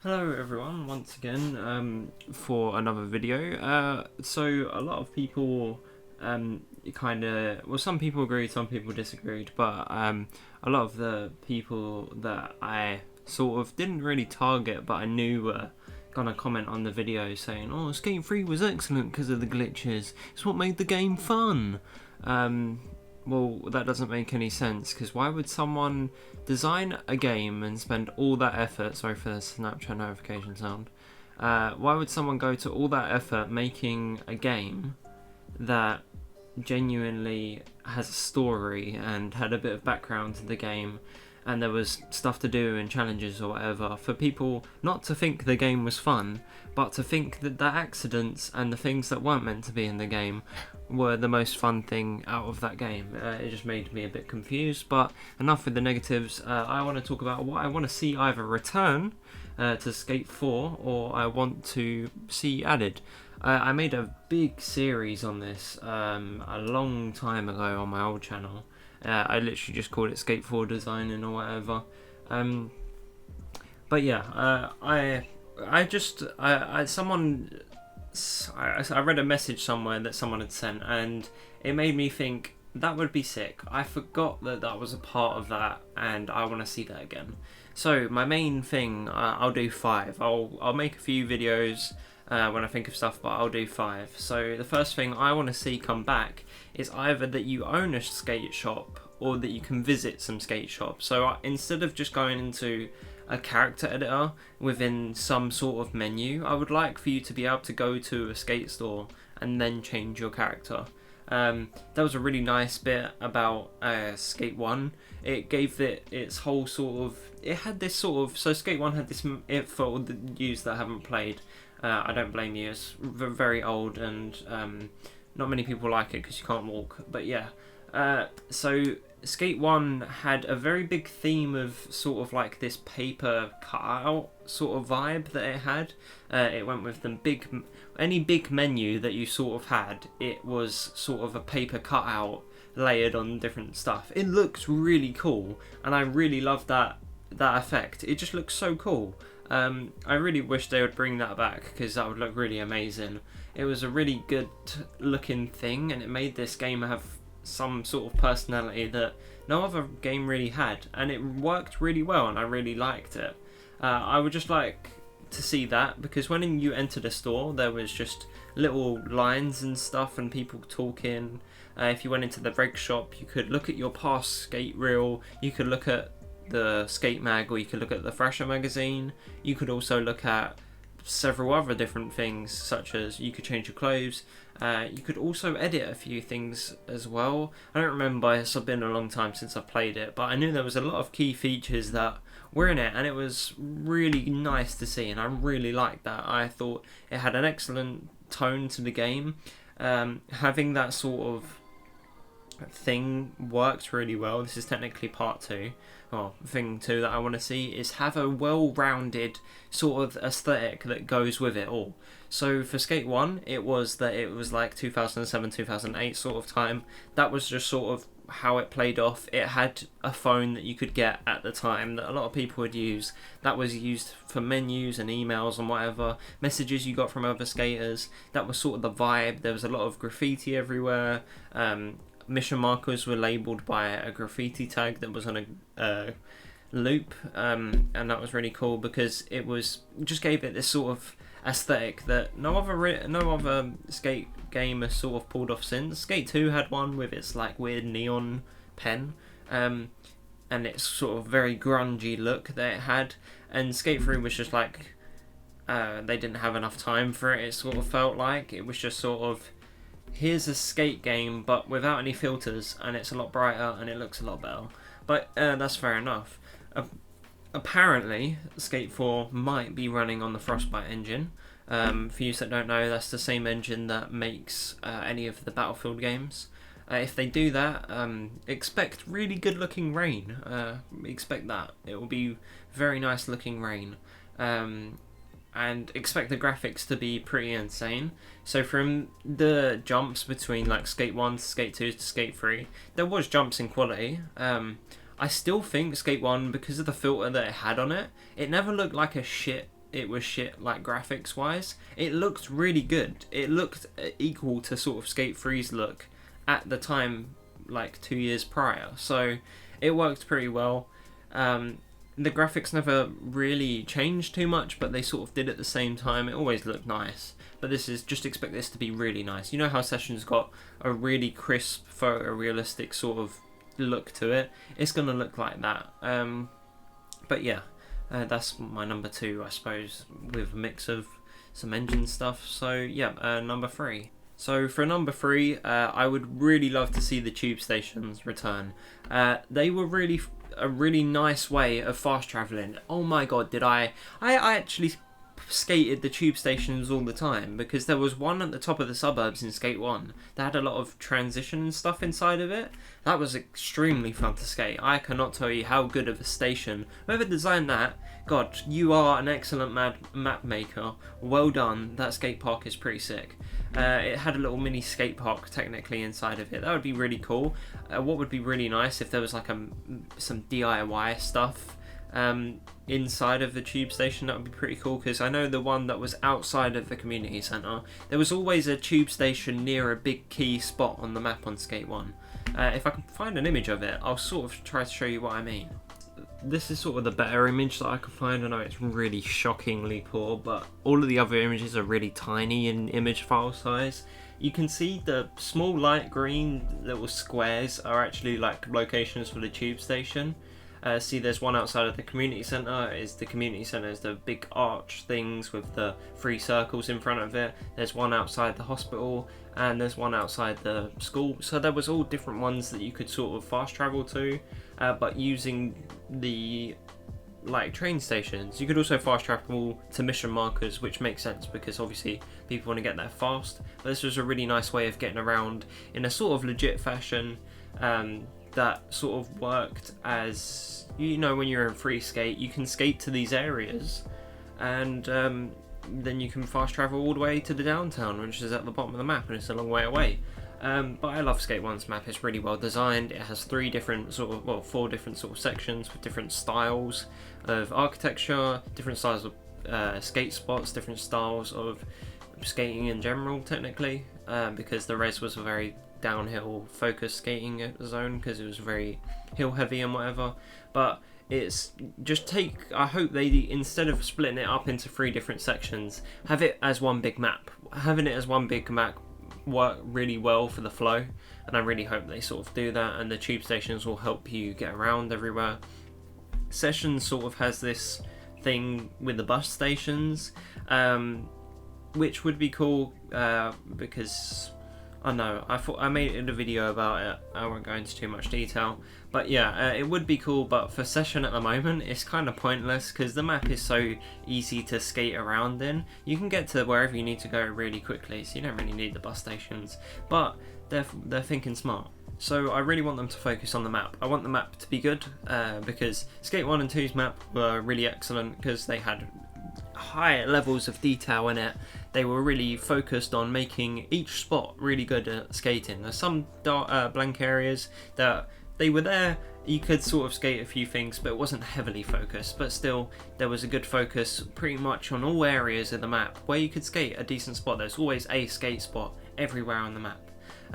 Hello everyone, once again for another video. So a lot of people some people agreed, some people disagreed, but a lot of the people that I sort of didn't really target but I knew were gonna comment on the video saying, "Oh, Skate 3 was excellent because of the glitches. It's what made the game fun." Um, well, that doesn't make any sense, because why would someone design a game and spend all that effort? Sorry for the Snapchat notification sound. Why would someone go to all that effort making a game that genuinely has a story and had a bit of background to the game, and there was stuff to do and challenges or whatever, for people not to think the game was fun, but to think that the accidents and the things that weren't meant to be in the game were the most fun thing out of that game? It just made me a bit confused, but enough with the negatives. I want to talk about what I want to see either return to Skate 4 or I want to see added. I made a big series on this a long time ago on my old channel. I literally just called it Skate 4 Designing or whatever. Um, but yeah, I read a message somewhere that someone had sent, and it made me think that would be sick. I forgot that that was a part of that, and I want to see that again. So my main thing, I'll do 5. I'll make a few videos when I think of stuff, but I'll do 5. So the first thing I want to see come back is either that you own a skate shop or that you can visit some skate shops. So instead of just going into a character editor within some sort of menu, I would like for you to be able to go to a skate store and then change your character. That was a really nice bit about Skate 1. It gave it its whole sort of... It had this sort of... So Skate 1 had this... For the yous that haven't played, I don't blame you. It's very old and not many people like it because you can't walk. But yeah. So Skate 1 had a very big theme of sort of like this paper cutout sort of vibe that it had. It went with the any big menu that you sort of had, it was sort of a paper cutout layered on different stuff. It looks really cool, and I really love that effect. It just looks so cool. I really wish they would bring that back because that would look really amazing. It was a really good looking thing, and it made this game have some sort of personality that no other game really had, and it worked really well, and I really liked it. I would just like to see that, because when you entered a store there was just little lines and stuff and people talking. If you went into the reg shop, you could look at your past skate reel, you could look at the skate mag, or you could look at the Thrasher magazine. You could also look at several other different things, such as you could change your clothes. You could also edit a few things as well. I don't remember, it's been a long time since I played it, but I knew there was a lot of key features that were in it, and it was really nice to see, and I really liked that. I thought it had an excellent tone to the game. Having that sort of thing worked really well. This is technically part 2. Well, thing 2 that I want to see is have a well-rounded sort of aesthetic that goes with it all. So for Skate 1, it was like 2007, 2008 sort of time. That was just sort of how it played off. It had a phone that you could get at the time that a lot of people would use. That was used for menus and emails and whatever. Messages you got from other skaters. That was sort of the vibe. There was a lot of graffiti everywhere. Mission markers were labelled by a graffiti tag that was on a loop, and that was really cool because it was just gave it this sort of aesthetic that no other skate game has sort of pulled off since. Skate 2 had one with its like weird neon pen, and its sort of very grungy look that it had, and Skate 3 was just like they didn't have enough time for it. It sort of felt like it was just sort of, here's a skate game but without any filters, and it's a lot brighter and it looks a lot better. But that's fair enough. Apparently Skate 4 might be running on the Frostbite engine. For you that don't know, that's the same engine that makes any of the Battlefield games. If they do that, expect really good looking rain. Expect that. It will be very nice looking rain. And expect the graphics to be pretty insane. So from the jumps between like Skate 1 to Skate 2 to Skate 3, there was jumps in quality. I still think Skate 1, because of the filter that it had on it, it never looked like a shit it was shit like graphics wise. It looked really good. It looked equal to sort of Skate 3's look at the time, like 2 years prior. So it worked pretty well. The graphics never really changed too much, but they sort of did at the same time. It always looked nice. But just expect this to be really nice. You know how Sessions got a really crisp, photorealistic sort of look to it? It's going to look like that. But yeah, that's my number 2, I suppose, with a mix of some engine stuff. So yeah, number 3. So for number 3, I would really love to see the tube stations return. They were really a really nice way of fast travelling. Oh my god, I actually skated the tube stations all the time, because there was one at the top of the suburbs in Skate 1 that had a lot of transition and stuff inside of it. That was extremely fun to skate. I cannot tell you how good of a station. Whoever designed that, god, you are an excellent map maker. Well done. That skate park is pretty sick. It had a little mini skate park technically inside of it. That would be really cool. What would be really nice if there was like some DIY stuff inside of the tube station. That would be pretty cool, because I know the one that was outside of the community centre, there was always a tube station near a big key spot on the map on Skate 1. If I can find an image of it, I'll sort of try to show you what I mean. This is sort of the better image that I could find. I know it's really shockingly poor, but all of the other images are really tiny in image file size. You can see the small light green little squares are actually like locations for the tube station. See, there's one outside of the community centre. The community centre is the big arch things with the 3 circles in front of it. There's one outside the hospital, and there's one outside the school. So there was all different ones that you could sort of fast travel to, but using the like train stations. You could also fast travel to mission markers, which makes sense because obviously people want to get there fast. But this was a really nice way of getting around in a sort of legit fashion. That sort of worked as, you know, when you're in free skate, you can skate to these areas, and then you can fast travel all the way to the downtown, which is at the bottom of the map, and it's a long way away. But I love Skate 1's map. It's really well designed. It has 4 different sort of sections with different styles of architecture, different styles of skate spots, different styles of skating in general, technically, because the res was a very downhill focus skating zone, because it was very hill heavy and whatever. But it's just I hope they, instead of splitting it up into 3 different sections, have it as one big map. Having it as one big map work really well for the flow, and I really hope they sort of do that, and the tube stations will help you get around everywhere. Sessions sort of has this thing with the bus stations, which would be cool, because I know, I made a video about it. I won't go into too much detail, but yeah, it would be cool. But for Session at the moment, it's kind of pointless because the map is so easy to skate around in. You can get to wherever you need to go really quickly, so you don't really need the bus stations. But they're thinking smart. So I really want them to focus on the map. I want the map to be good, because Skate 1 and 2's map were really excellent because they had high levels of detail in it. They were really focused on making each spot really good at skating. There's some blank areas that they were there, you could sort of skate a few things, but it wasn't heavily focused. But still, there was a good focus pretty much on all areas of the map where you could skate a decent spot. There's always a skate spot everywhere on the map.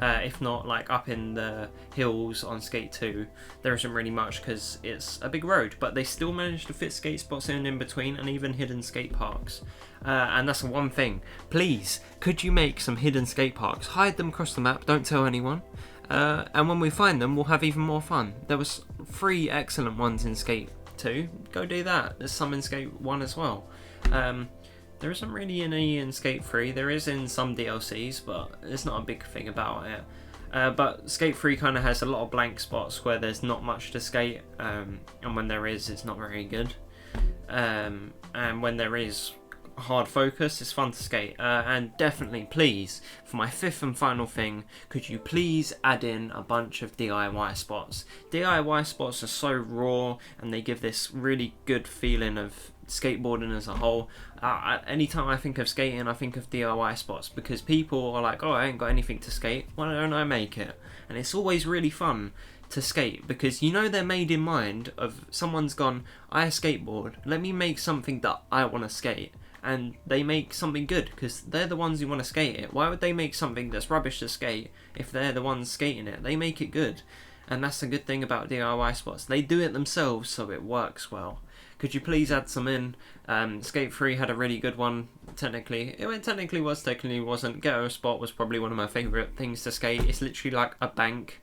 If not, like up in the hills on Skate 2, there isn't really much because it's a big road, but they still managed to fit skate spots in between, and even hidden skate parks. And that's the one thing. Please, could you make some hidden skate parks? Hide them across the map, don't tell anyone. And when we find them, we'll have even more fun. There was 3 excellent ones in Skate 2. Go do that. There's some in Skate 1 as well. There isn't really any in Skate 3. There is in some DLCs, but it's not a big thing about it. But Skate 3 kind of has a lot of blank spots where there's not much to skate, and when there is, it's not very good. And when there is hard focus, it's fun to skate. And definitely, please, for my 5th and final thing, could you please add in a bunch of DIY spots? DIY spots are so raw, and they give this really good feeling of skateboarding as a whole. Anytime I think of skating, I think of DIY spots, because people are like, oh, I ain't got anything to skate, why don't I make it? And it's always really fun to skate, because you know they're made in mind of someone's gone, I skateboard, let me make something that I want to skate. And they make something good because they're the ones who want to skate it. Why would they make something that's rubbish to skate if they're the ones skating it? They make it good. And that's the good thing about DIY spots. They do it themselves, so it works well. Could you please add some in? Skate 3 had a really good one, technically. It technically wasn't. Ghetto Spot was probably one of my favourite things to skate. It's literally like a bank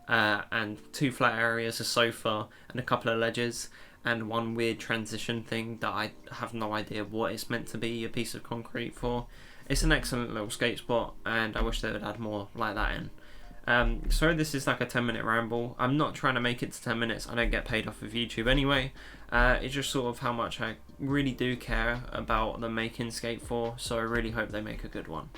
and 2 flat areas, a sofa, and a couple of ledges, and one weird transition thing that I have no idea what it's meant to be a piece of concrete for. It's an excellent little skate spot, and I wish they would add more like that in. So this is like a 10-minute ramble. I'm not trying to make it to 10 minutes. I don't get paid off of YouTube anyway. It's just sort of how much I really do care about them making Skate 4, so I really hope they make a good one.